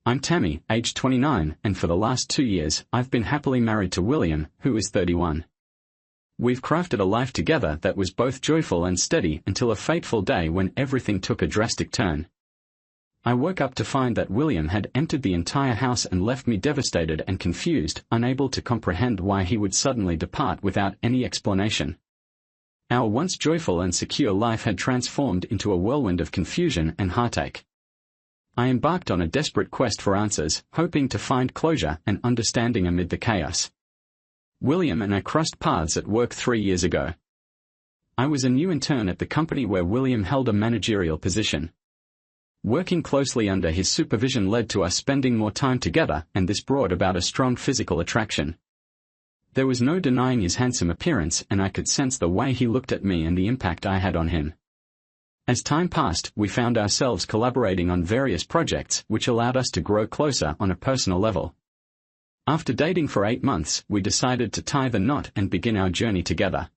I'm Tammy, age 29, and for the last 2 years, I've been happily married to William, who is 31. We've crafted a life together that was both joyful and steady until a fateful day when everything took a drastic turn. I woke up to find that William had emptied the entire house and left me devastated and confused, unable to comprehend why he would suddenly depart without any explanation. Our once joyful and secure life had transformed into a whirlwind of confusion and heartache. I embarked on a desperate quest for answers, hoping to find closure and understanding amid the chaos. William and I crossed paths at work 3 years ago. I was a new intern at the company where William held a managerial position. Working closely under his supervision led to us spending more time together, and this brought about a strong physical attraction. There was no denying his handsome appearance, and I could sense the way he looked at me and the impact I had on him. As time passed, we found ourselves collaborating on various projects, which allowed us to grow closer on a personal level. After dating for 8 months, we decided to tie the knot and begin our journey together.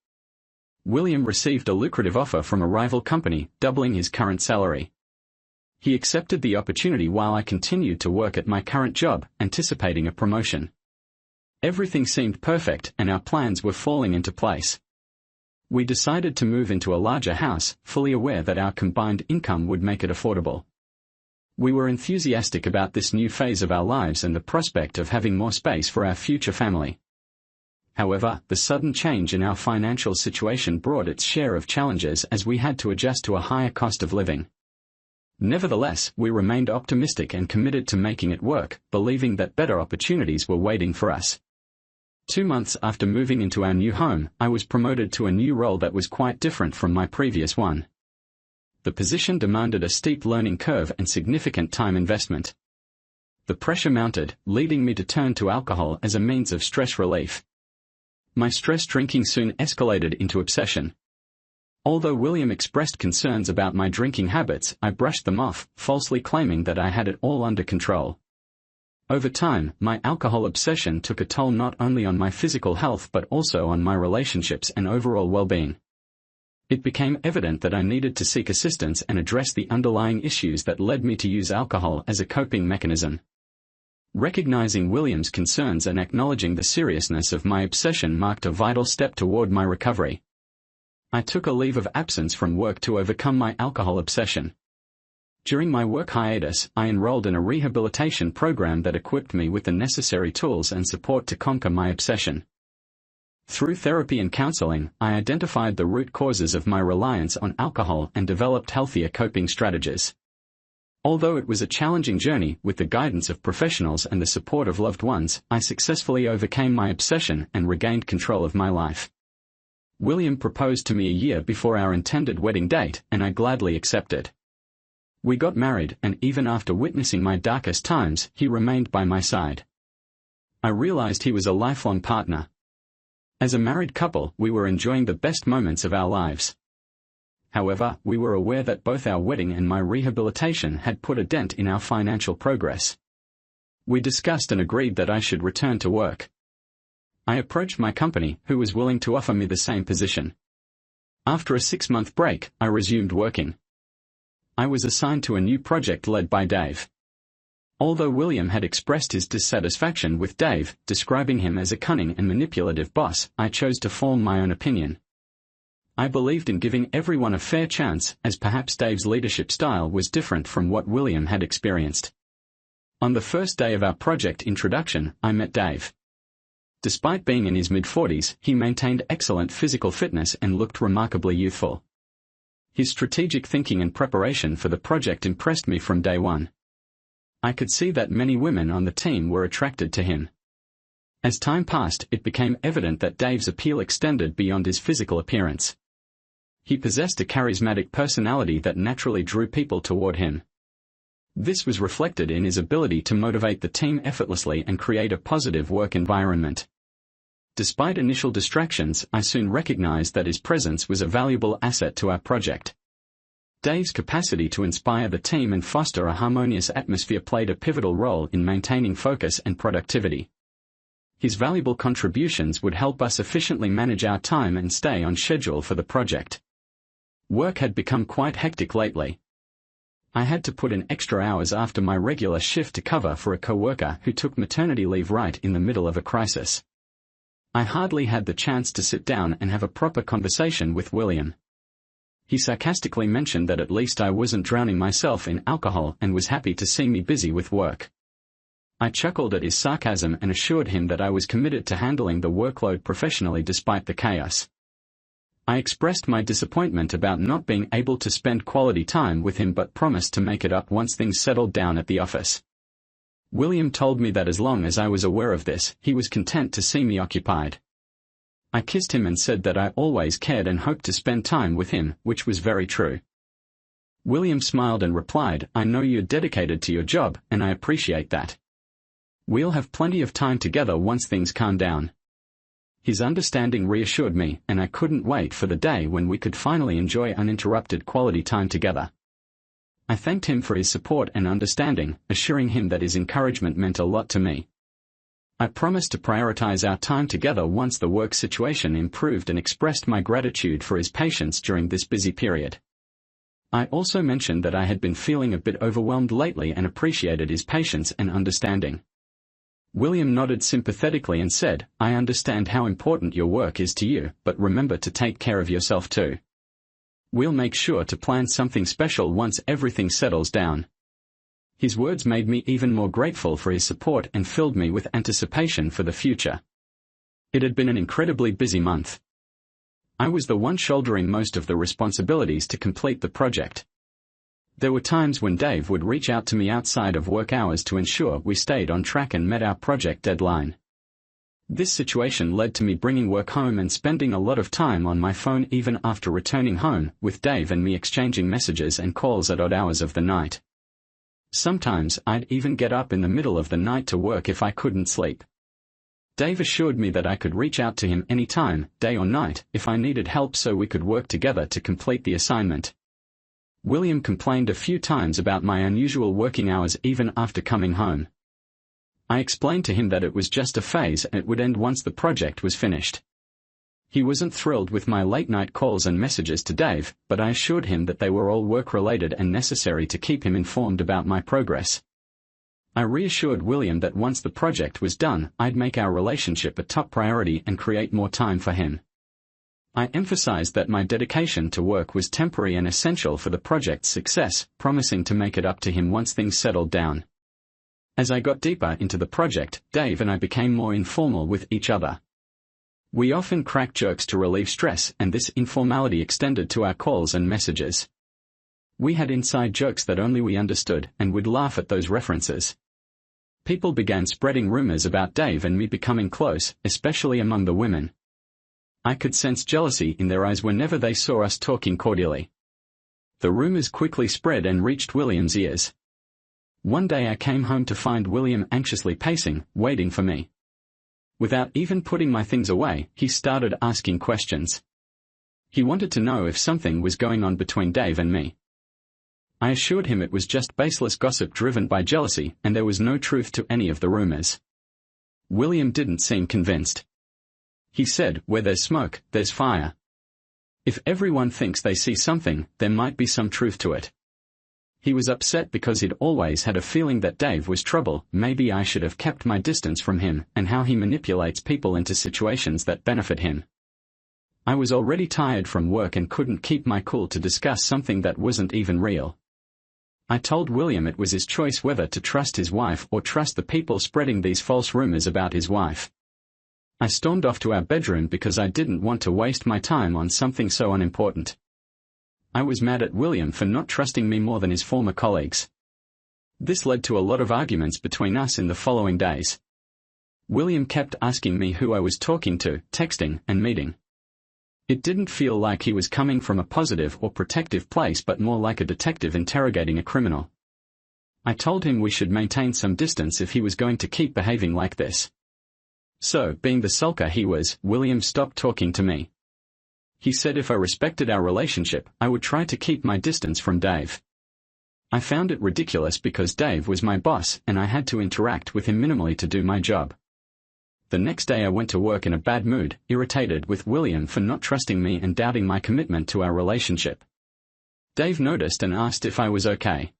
William received a lucrative offer from a rival company, doubling his current salary. He accepted the opportunity while I continued to work at my current job, anticipating a promotion. Everything seemed perfect, and our plans were falling into place. We decided to move into a larger house, fully aware that our combined income would make it affordable. We were enthusiastic about this new phase of our lives and the prospect of having more space for our future family. However, the sudden change in our financial situation brought its share of challenges as we had to adjust to a higher cost of living. Nevertheless, we remained optimistic and committed to making it work, believing that better opportunities were waiting for us. 2 months after moving into our new home, I was promoted to a new role that was quite different from my previous one. The position demanded a steep learning curve and significant time investment. The pressure mounted, leading me to turn to alcohol as a means of stress relief. My stress drinking soon escalated into obsession. Although William expressed concerns about my drinking habits, I brushed them off, falsely claiming that I had it all under control. Over time, my alcohol obsession took a toll not only on my physical health but also on my relationships and overall well-being. It became evident that I needed to seek assistance and address the underlying issues that led me to use alcohol as a coping mechanism. Recognizing William's concerns and acknowledging the seriousness of my obsession marked a vital step toward my recovery. I took a leave of absence from work to overcome my alcohol obsession. During my work hiatus, I enrolled in a rehabilitation program that equipped me with the necessary tools and support to conquer my obsession. Through therapy and counseling, I identified the root causes of my reliance on alcohol and developed healthier coping strategies. Although it was a challenging journey, with the guidance of professionals and the support of loved ones, I successfully overcame my obsession and regained control of my life. William proposed to me a year before our intended wedding date, and I gladly accepted. We got married, and even after witnessing my darkest times, he remained by my side. I realized he was a lifelong partner. As a married couple, we were enjoying the best moments of our lives. However, we were aware that both our wedding and my rehabilitation had put a dent in our financial progress. We discussed and agreed that I should return to work. I approached my company, who was willing to offer me the same position. After a 6-month break, I resumed working. I was assigned to a new project led by Dave. Although William had expressed his dissatisfaction with Dave, describing him as a cunning and manipulative boss, I chose to form my own opinion. I believed in giving everyone a fair chance, as perhaps Dave's leadership style was different from what William had experienced. On the first day of our project introduction, I met Dave. Despite being in his mid-40s, he maintained excellent physical fitness and looked remarkably youthful. His strategic thinking and preparation for the project impressed me from day one. I could see that many women on the team were attracted to him. As time passed, it became evident that Dave's appeal extended beyond his physical appearance. He possessed a charismatic personality that naturally drew people toward him. This was reflected in his ability to motivate the team effortlessly and create a positive work environment. Despite initial distractions, I soon recognized that his presence was a valuable asset to our project. Dave's capacity to inspire the team and foster a harmonious atmosphere played a pivotal role in maintaining focus and productivity. His valuable contributions would help us efficiently manage our time and stay on schedule for the project. Work had become quite hectic lately. I had to put in extra hours after my regular shift to cover for a coworker who took maternity leave right in the middle of a crisis. I hardly had the chance to sit down and have a proper conversation with William. He sarcastically mentioned that at least I wasn't drowning myself in alcohol and was happy to see me busy with work. I chuckled at his sarcasm and assured him that I was committed to handling the workload professionally despite the chaos. I expressed my disappointment about not being able to spend quality time with him but promised to make it up once things settled down at the office. William told me that as long as I was aware of this, he was content to see me occupied. I kissed him and said that I always cared and hoped to spend time with him, which was very true. William smiled and replied, "I know you're dedicated to your job, and I appreciate that. We'll have plenty of time together once things calm down." His understanding reassured me, and I couldn't wait for the day when we could finally enjoy uninterrupted quality time together. I thanked him for his support and understanding, assuring him that his encouragement meant a lot to me. I promised to prioritize our time together once the work situation improved and expressed my gratitude for his patience during this busy period. I also mentioned that I had been feeling a bit overwhelmed lately and appreciated his patience and understanding. William nodded sympathetically and said, "I understand how important your work is to you, but remember to take care of yourself too. We'll make sure to plan something special once everything settles down." His words made me even more grateful for his support and filled me with anticipation for the future. It had been an incredibly busy month. I was the one shouldering most of the responsibilities to complete the project. There were times when Dave would reach out to me outside of work hours to ensure we stayed on track and met our project deadline. This situation led to me bringing work home and spending a lot of time on my phone even after returning home, with Dave and me exchanging messages and calls at odd hours of the night. Sometimes I'd even get up in the middle of the night to work if I couldn't sleep. Dave assured me that I could reach out to him anytime, day or night, if I needed help so we could work together to complete the assignment. William complained a few times about my unusual working hours even after coming home. I explained to him that it was just a phase and it would end once the project was finished. He wasn't thrilled with my late-night calls and messages to Dave, but I assured him that they were all work-related and necessary to keep him informed about my progress. I reassured William that once the project was done, I'd make our relationship a top priority and create more time for him. I emphasized that my dedication to work was temporary and essential for the project's success, promising to make it up to him once things settled down. As I got deeper into the project, Dave and I became more informal with each other. We often cracked jokes to relieve stress, and this informality extended to our calls and messages. We had inside jokes that only we understood, and would laugh at those references. People began spreading rumors about Dave and me becoming close, especially among the women. I could sense jealousy in their eyes whenever they saw us talking cordially. The rumors quickly spread and reached William's ears. One day I came home to find William anxiously pacing, waiting for me. Without even putting my things away, he started asking questions. He wanted to know if something was going on between Dave and me. I assured him it was just baseless gossip driven by jealousy, and there was no truth to any of the rumors. William didn't seem convinced. He said, "Where there's smoke, there's fire. If everyone thinks they see something, there might be some truth to it." He was upset because he'd always had a feeling that Dave was trouble. Maybe I should have kept my distance from him, and how he manipulates people into situations that benefit him. I was already tired from work and couldn't keep my cool to discuss something that wasn't even real. I told William it was his choice whether to trust his wife or trust the people spreading these false rumors about his wife. I stormed off to our bedroom because I didn't want to waste my time on something so unimportant. I was mad at William for not trusting me more than his former colleagues. This led to a lot of arguments between us in the following days. William kept asking me who I was talking to, texting, and meeting. It didn't feel like he was coming from a positive or protective place but more like a detective interrogating a criminal. I told him we should maintain some distance if he was going to keep behaving like this. So, being the sulker he was, William stopped talking to me. He said if I respected our relationship, I would try to keep my distance from Dave. I found it ridiculous because Dave was my boss and I had to interact with him minimally to do my job. The next day I went to work in a bad mood, irritated with William for not trusting me and doubting my commitment to our relationship. Dave noticed and asked if I was okay.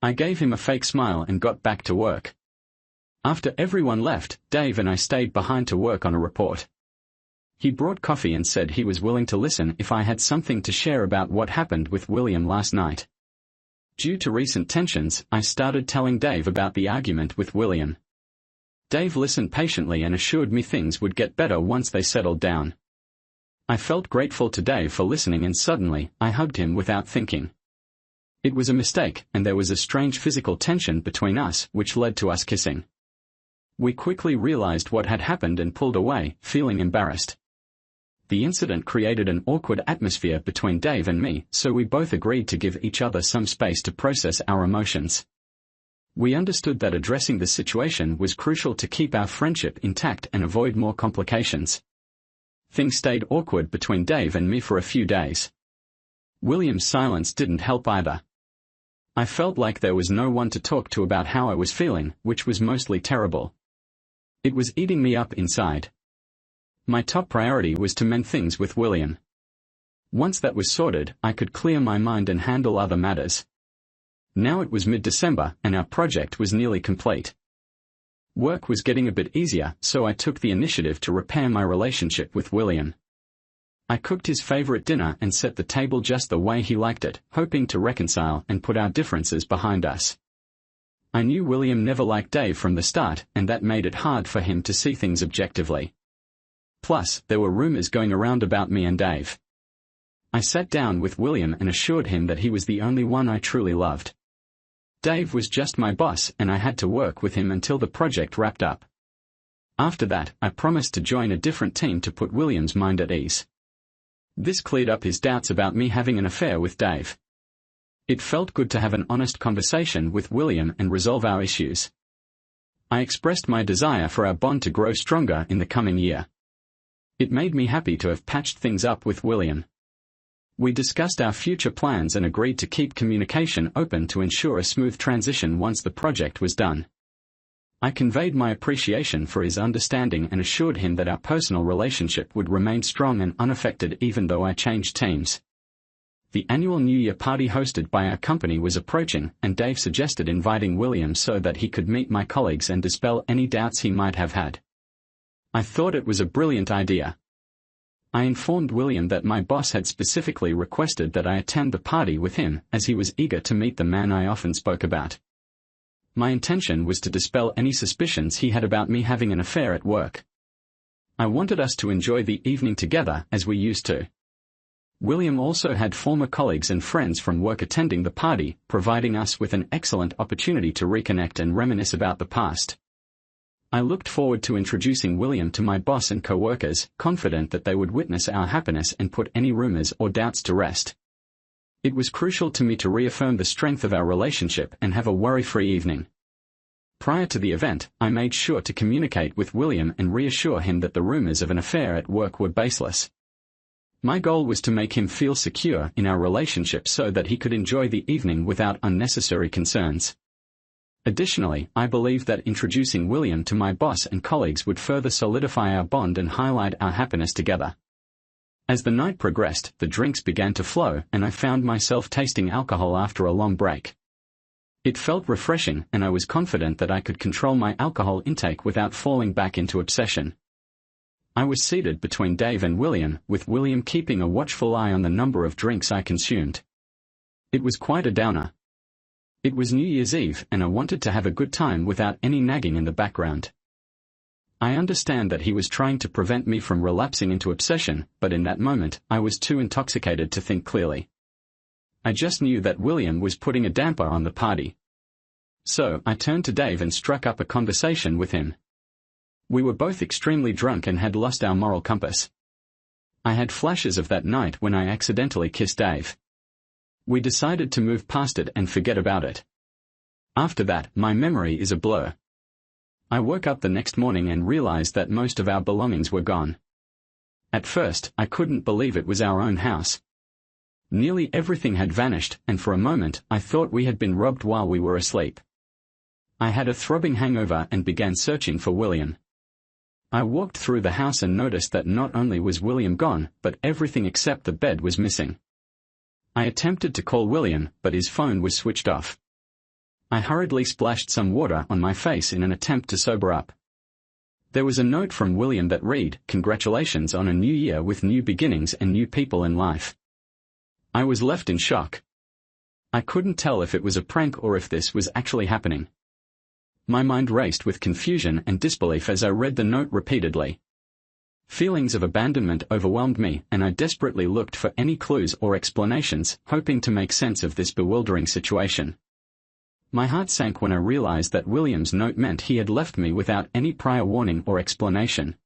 I gave him a fake smile and got back to work. After everyone left, Dave and I stayed behind to work on a report. He brought coffee and said he was willing to listen if I had something to share about what happened with William last night. Due to recent tensions, I started telling Dave about the argument with William. Dave listened patiently and assured me things would get better once they settled down. I felt grateful to Dave for listening, and suddenly, I hugged him without thinking. It was a mistake, and there was a strange physical tension between us which led to us kissing. We quickly realized what had happened and pulled away, feeling embarrassed. The incident created an awkward atmosphere between Dave and me, so we both agreed to give each other some space to process our emotions. We understood that addressing the situation was crucial to keep our friendship intact and avoid more complications. Things stayed awkward between Dave and me for a few days. William's silence didn't help either. I felt like there was no one to talk to about how I was feeling, which was mostly terrible. It was eating me up inside. My top priority was to mend things with William. Once that was sorted, I could clear my mind and handle other matters. Now it was mid-December, and our project was nearly complete. Work was getting a bit easier, so I took the initiative to repair my relationship with William. I cooked his favorite dinner and set the table just the way he liked it, hoping to reconcile and put our differences behind us. I knew William never liked Dave from the start, and that made it hard for him to see things objectively. Plus, there were rumors going around about me and Dave. I sat down with William and assured him that he was the only one I truly loved. Dave was just my boss, and I had to work with him until the project wrapped up. After that, I promised to join a different team to put William's mind at ease. This cleared up his doubts about me having an affair with Dave. It felt good to have an honest conversation with William and resolve our issues. I expressed my desire for our bond to grow stronger in the coming year. It made me happy to have patched things up with William. We discussed our future plans and agreed to keep communication open to ensure a smooth transition once the project was done. I conveyed my appreciation for his understanding and assured him that our personal relationship would remain strong and unaffected even though I changed teams. The annual New Year party hosted by our company was approaching, and Dave suggested inviting William so that he could meet my colleagues and dispel any doubts he might have had. I thought it was a brilliant idea. I informed William that my boss had specifically requested that I attend the party with him, as he was eager to meet the man I often spoke about. My intention was to dispel any suspicions he had about me having an affair at work. I wanted us to enjoy the evening together as we used to. William also had former colleagues and friends from work attending the party, providing us with an excellent opportunity to reconnect and reminisce about the past. I looked forward to introducing William to my boss and co-workers, confident that they would witness our happiness and put any rumors or doubts to rest. It was crucial to me to reaffirm the strength of our relationship and have a worry-free evening. Prior to the event, I made sure to communicate with William and reassure him that the rumors of an affair at work were baseless. My goal was to make him feel secure in our relationship so that he could enjoy the evening without unnecessary concerns. Additionally, I believed that introducing William to my boss and colleagues would further solidify our bond and highlight our happiness together. As the night progressed, the drinks began to flow, and I found myself tasting alcohol after a long break. It felt refreshing, and I was confident that I could control my alcohol intake without falling back into obsession. I was seated between Dave and William, with William keeping a watchful eye on the number of drinks I consumed. It was quite a downer. It was New Year's Eve, and I wanted to have a good time without any nagging in the background. I understand that he was trying to prevent me from relapsing into obsession, but in that moment, I was too intoxicated to think clearly. I just knew that William was putting a damper on the party. So, I turned to Dave and struck up a conversation with him. We were both extremely drunk and had lost our moral compass. I had flashes of that night when I accidentally kissed Dave. We decided to move past it and forget about it. After that, my memory is a blur. I woke up the next morning and realized that most of our belongings were gone. At first, I couldn't believe it was our own house. Nearly everything had vanished, and for a moment, I thought we had been robbed while we were asleep. I had a throbbing hangover and began searching for William. I walked through the house and noticed that not only was William gone, but everything except the bed was missing. I attempted to call William, but his phone was switched off. I hurriedly splashed some water on my face in an attempt to sober up. There was a note from William that read, "Congratulations on a new year with new beginnings and new people in life." I was left in shock. I couldn't tell if it was a prank or if this was actually happening. My mind raced with confusion and disbelief as I read the note repeatedly. Feelings of abandonment overwhelmed me, and I desperately looked for any clues or explanations, hoping to make sense of this bewildering situation. My heart sank when I realized that William's note meant he had left me without any prior warning or explanation.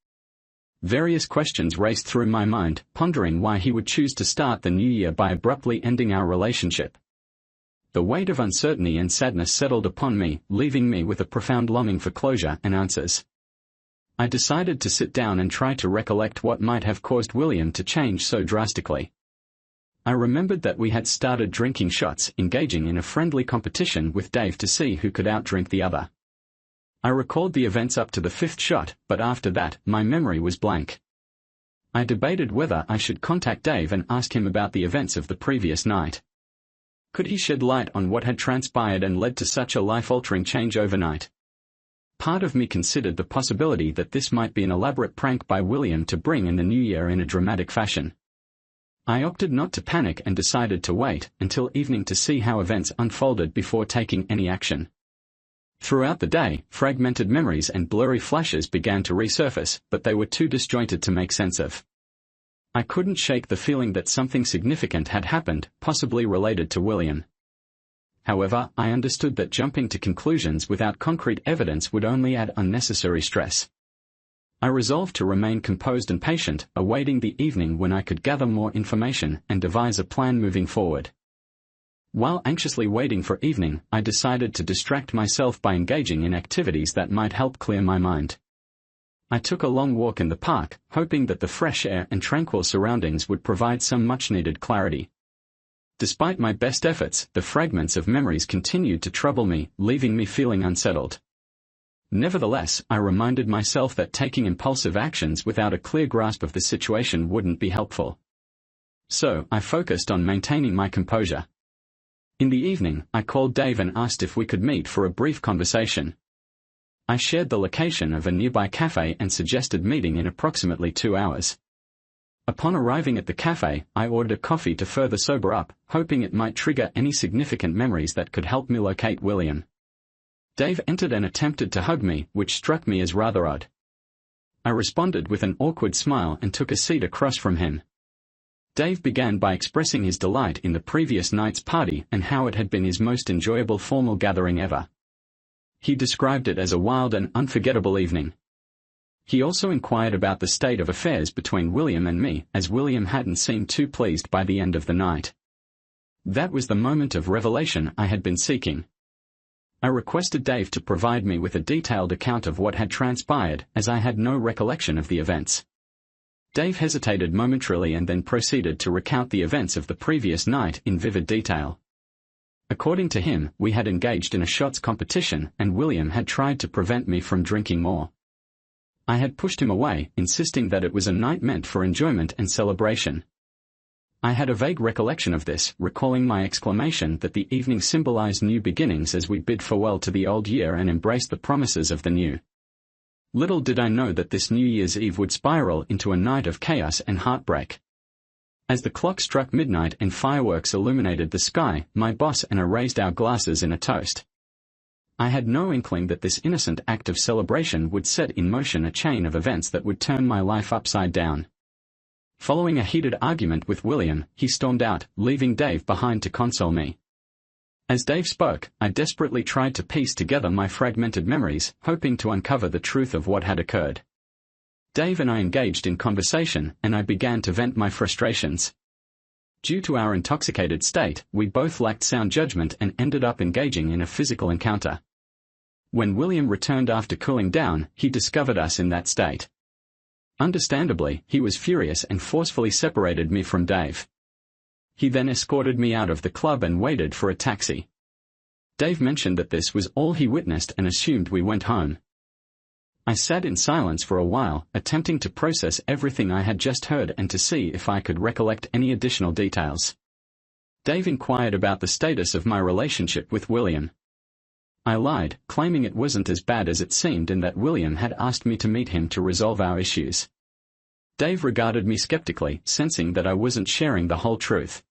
Various questions raced through my mind, pondering why he would choose to start the new year by abruptly ending our relationship. The weight of uncertainty and sadness settled upon me, leaving me with a profound longing for closure and answers. I decided to sit down and try to recollect what might have caused William to change so drastically. I remembered that we had started drinking shots, engaging in a friendly competition with Dave to see who could outdrink the other. I recalled the events up to the 5th shot, but after that, my memory was blank. I debated whether I should contact Dave and ask him about the events of the previous night. Could he shed light on what had transpired and led to such a life-altering change overnight? Part of me considered the possibility that this might be an elaborate prank by William to bring in the new year in a dramatic fashion. I opted not to panic and decided to wait until evening to see how events unfolded before taking any action. Throughout the day, fragmented memories and blurry flashes began to resurface, but they were too disjointed to make sense of. I couldn't shake the feeling that something significant had happened, possibly related to William. However, I understood that jumping to conclusions without concrete evidence would only add unnecessary stress. I resolved to remain composed and patient, awaiting the evening when I could gather more information and devise a plan moving forward. While anxiously waiting for evening, I decided to distract myself by engaging in activities that might help clear my mind. I took a long walk in the park, hoping that the fresh air and tranquil surroundings would provide some much-needed clarity. Despite my best efforts, the fragments of memories continued to trouble me, leaving me feeling unsettled. Nevertheless, I reminded myself that taking impulsive actions without a clear grasp of the situation wouldn't be helpful. So, I focused on maintaining my composure. In the evening, I called Dave and asked if we could meet for a brief conversation. I shared the location of a nearby cafe and suggested meeting in approximately 2 hours. Upon arriving at the cafe, I ordered a coffee to further sober up, hoping it might trigger any significant memories that could help me locate William. Dave entered and attempted to hug me, which struck me as rather odd. I responded with an awkward smile and took a seat across from him. Dave began by expressing his delight in the previous night's party and how it had been his most enjoyable formal gathering ever. He described it as a wild and unforgettable evening. He also inquired about the state of affairs between William and me, as William hadn't seemed too pleased by the end of the night. That was the moment of revelation I had been seeking. I requested Dave to provide me with a detailed account of what had transpired, as I had no recollection of the events. Dave hesitated momentarily and then proceeded to recount the events of the previous night in vivid detail. According to him, we had engaged in a shots competition and William had tried to prevent me from drinking more. I had pushed him away, insisting that it was a night meant for enjoyment and celebration. I had a vague recollection of this, recalling my exclamation that the evening symbolized new beginnings as we bid farewell to the old year and embraced the promises of the new. Little did I know that this New Year's Eve would spiral into a night of chaos and heartbreak. As the clock struck midnight and fireworks illuminated the sky, my boss and I raised our glasses in a toast. I had no inkling that this innocent act of celebration would set in motion a chain of events that would turn my life upside down. Following a heated argument with William, he stormed out, leaving Dave behind to console me. As Dave spoke, I desperately tried to piece together my fragmented memories, hoping to uncover the truth of what had occurred. Dave and I engaged in conversation, and I began to vent my frustrations. Due to our intoxicated state, we both lacked sound judgment and ended up engaging in a physical encounter. When William returned after cooling down, he discovered us in that state. Understandably, he was furious and forcefully separated me from Dave. He then escorted me out of the club and waited for a taxi. Dave mentioned that this was all he witnessed and assumed we went home. I sat in silence for a while, attempting to process everything I had just heard and to see if I could recollect any additional details. Dave inquired about the status of my relationship with William. I lied, claiming it wasn't as bad as it seemed and that William had asked me to meet him to resolve our issues. Dave regarded me skeptically, sensing that I wasn't sharing the whole truth.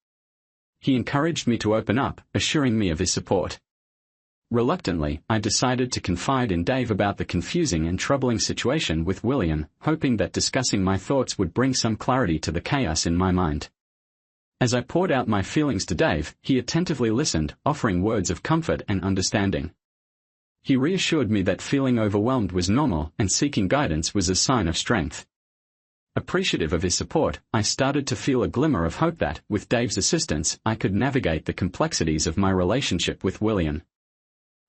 He encouraged me to open up, assuring me of his support. Reluctantly, I decided to confide in Dave about the confusing and troubling situation with William, hoping that discussing my thoughts would bring some clarity to the chaos in my mind. As I poured out my feelings to Dave, he attentively listened, offering words of comfort and understanding. He reassured me that feeling overwhelmed was normal and seeking guidance was a sign of strength. Appreciative of his support, I started to feel a glimmer of hope that, with Dave's assistance, I could navigate the complexities of my relationship with William.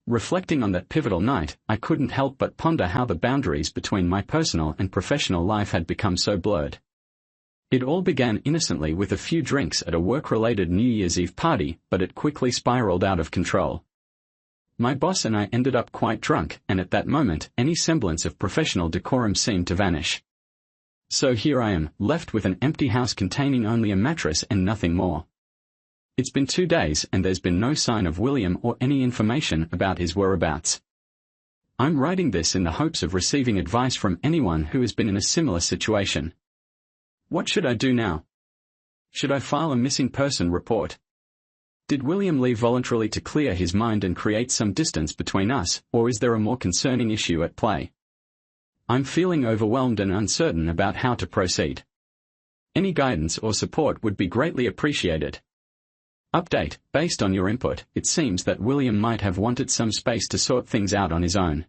Reflecting on that pivotal night, I couldn't help but ponder how the boundaries between my personal and professional life had become so blurred. It all began innocently with a few drinks at a work-related New Year's Eve party, but it quickly spiraled out of control. My boss and I ended up quite drunk, and at that moment, any semblance of professional decorum seemed to vanish. So here I am, left with an empty house containing only a mattress and nothing more. It's been 2 days and there's been no sign of William or any information about his whereabouts. I'm writing this in the hopes of receiving advice from anyone who has been in a similar situation. What should I do now? Should I file a missing person report? Did William leave voluntarily to clear his mind and create some distance between us, or is there a more concerning issue at play? I'm feeling overwhelmed and uncertain about how to proceed. Any guidance or support would be greatly appreciated. Update: based on your input, it seems that William might have wanted some space to sort things out on his own.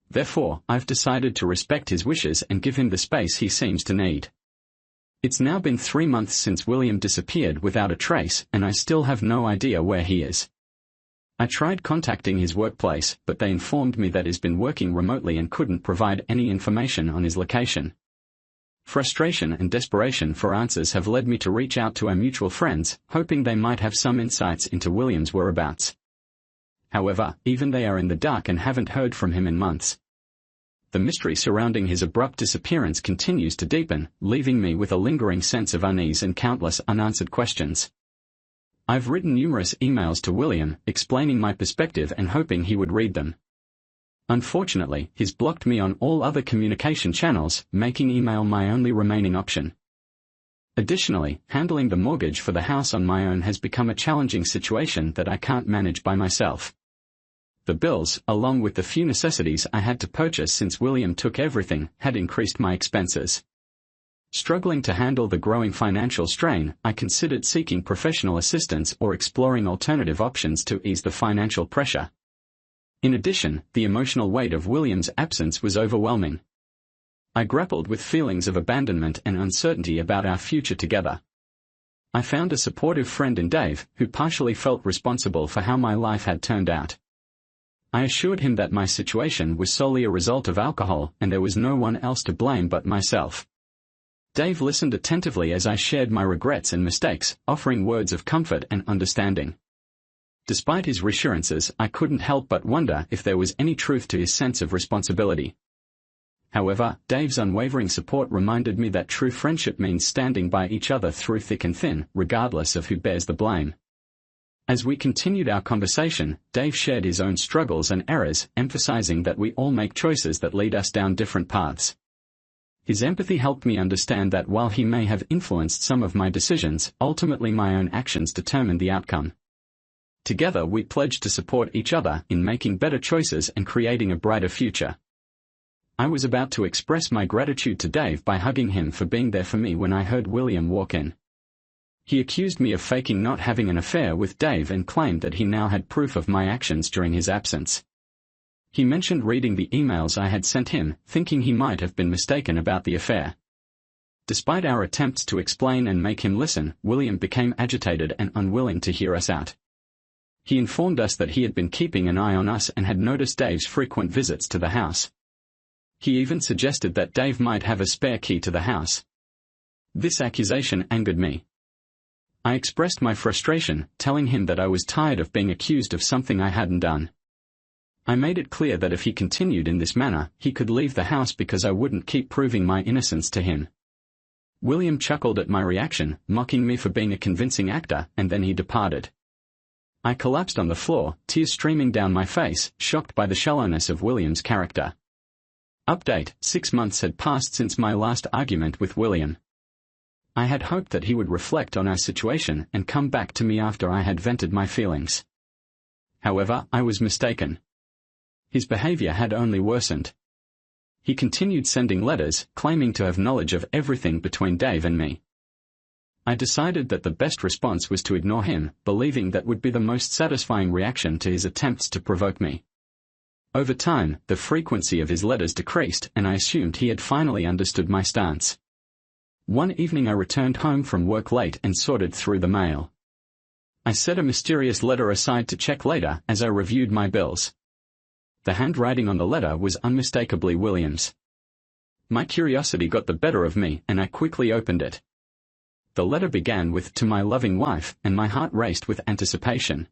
Therefore, I've decided to respect his wishes and give him the space he seems to need. It's now been 3 months since William disappeared without a trace, and I still have no idea where he is. I tried contacting his workplace, but they informed me that he's been working remotely and couldn't provide any information on his location. Frustration and desperation for answers have led me to reach out to our mutual friends, hoping they might have some insights into William's whereabouts. However, even they are in the dark and haven't heard from him in months. The mystery surrounding his abrupt disappearance continues to deepen, leaving me with a lingering sense of unease and countless unanswered questions. I've written numerous emails to William, explaining my perspective and hoping he would read them. Unfortunately, he's blocked me on all other communication channels, making email my only remaining option. Additionally, handling the mortgage for the house on my own has become a challenging situation that I can't manage by myself. The bills, along with the few necessities I had to purchase since William took everything, had increased my expenses. Struggling to handle the growing financial strain, I considered seeking professional assistance or exploring alternative options to ease the financial pressure. In addition, the emotional weight of William's absence was overwhelming. I grappled with feelings of abandonment and uncertainty about our future together. I found a supportive friend in Dave, who partially felt responsible for how my life had turned out. I assured him that my situation was solely a result of alcohol and there was no one else to blame but myself. Dave listened attentively as I shared my regrets and mistakes, offering words of comfort and understanding. Despite his reassurances, I couldn't help but wonder if there was any truth to his sense of responsibility. However, Dave's unwavering support reminded me that true friendship means standing by each other through thick and thin, regardless of who bears the blame. As we continued our conversation, Dave shared his own struggles and errors, emphasizing that we all make choices that lead us down different paths. His empathy helped me understand that while he may have influenced some of my decisions, ultimately my own actions determined the outcome. Together we pledged to support each other in making better choices and creating a brighter future. I was about to express my gratitude to Dave by hugging him for being there for me when I heard William walk in. He accused me of faking not having an affair with Dave and claimed that he now had proof of my actions during his absence. He mentioned reading the emails I had sent him, thinking he might have been mistaken about the affair. Despite our attempts to explain and make him listen, William became agitated and unwilling to hear us out. He informed us that he had been keeping an eye on us and had noticed Dave's frequent visits to the house. He even suggested that Dave might have a spare key to the house. This accusation angered me. I expressed my frustration, telling him that I was tired of being accused of something I hadn't done. I made it clear that if he continued in this manner, he could leave the house because I wouldn't keep proving my innocence to him. William chuckled at my reaction, mocking me for being a convincing actor, and then he departed. I collapsed on the floor, tears streaming down my face, shocked by the shallowness of William's character. Update: 6 months had passed since my last argument with William. I had hoped that he would reflect on our situation and come back to me after I had vented my feelings. However, I was mistaken. His behavior had only worsened. He continued sending letters, claiming to have knowledge of everything between Dave and me. I decided that the best response was to ignore him, believing that would be the most satisfying reaction to his attempts to provoke me. Over time, the frequency of his letters decreased, and I assumed he had finally understood my stance. One evening I returned home from work late and sorted through the mail. I set a mysterious letter aside to check later as I reviewed my bills. The handwriting on the letter was unmistakably William's. My curiosity got the better of me, and I quickly opened it. The letter began with "To my loving wife," and my heart raced with anticipation.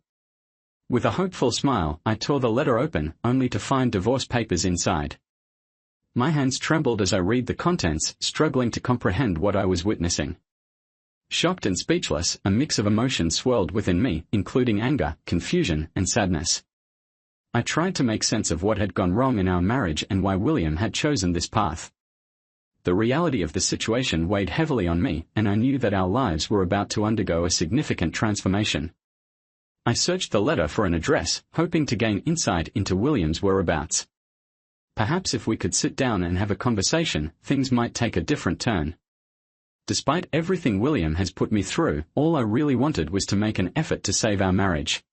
With a hopeful smile, I tore the letter open, only to find divorce papers inside. My hands trembled as I read the contents, struggling to comprehend what I was witnessing. Shocked and speechless, a mix of emotions swirled within me, including anger, confusion, and sadness. I tried to make sense of what had gone wrong in our marriage and why William had chosen this path. The reality of the situation weighed heavily on me, and I knew that our lives were about to undergo a significant transformation. I searched the letter for an address, hoping to gain insight into William's whereabouts. Perhaps if we could sit down and have a conversation, things might take a different turn. Despite everything William has put me through, all I really wanted was to make an effort to save our marriage.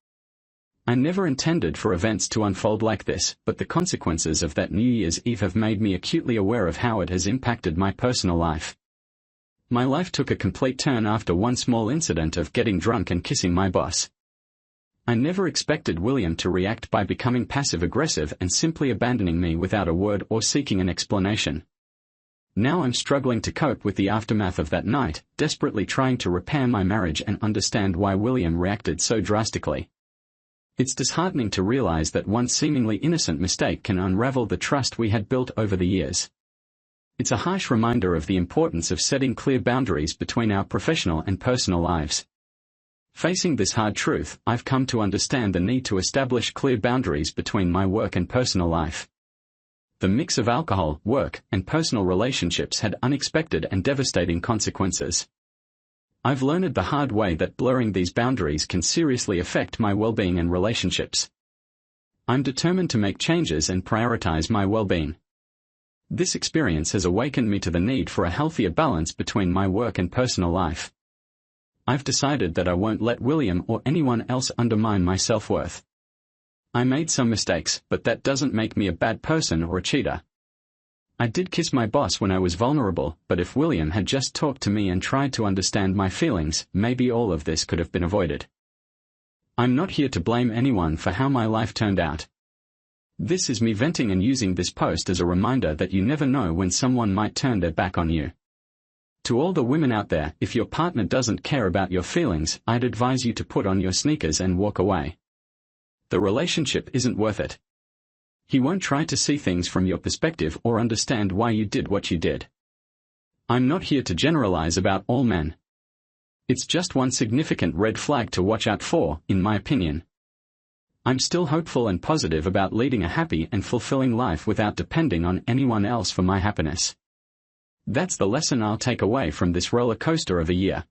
I never intended for events to unfold like this, but the consequences of that New Year's Eve have made me acutely aware of how it has impacted my personal life. My life took a complete turn after one small incident of getting drunk and kissing my boss. I never expected William to react by becoming passive-aggressive and simply abandoning me without a word or seeking an explanation. Now I'm struggling to cope with the aftermath of that night, desperately trying to repair my marriage and understand why William reacted so drastically. It's disheartening to realize that one seemingly innocent mistake can unravel the trust we had built over the years. It's a harsh reminder of the importance of setting clear boundaries between our professional and personal lives. Facing this hard truth, I've come to understand the need to establish clear boundaries between my work and personal life. The mix of alcohol, work, and personal relationships had unexpected and devastating consequences. I've learned the hard way that blurring these boundaries can seriously affect my well-being and relationships. I'm determined to make changes and prioritize my well-being. This experience has awakened me to the need for a healthier balance between my work and personal life. I've decided that I won't let William or anyone else undermine my self-worth. I made some mistakes, but that doesn't make me a bad person or a cheater. I did kiss my boss when I was vulnerable, but if William had just talked to me and tried to understand my feelings, maybe all of this could have been avoided. I'm not here to blame anyone for how my life turned out. This is me venting and using this post as a reminder that you never know when someone might turn their back on you. To all the women out there, if your partner doesn't care about your feelings, I'd advise you to put on your sneakers and walk away. The relationship isn't worth it. He won't try to see things from your perspective or understand why you did what you did. I'm not here to generalize about all men. It's just one significant red flag to watch out for, in my opinion. I'm still hopeful and positive about leading a happy and fulfilling life without depending on anyone else for my happiness. That's the lesson I'll take away from this roller coaster of a year.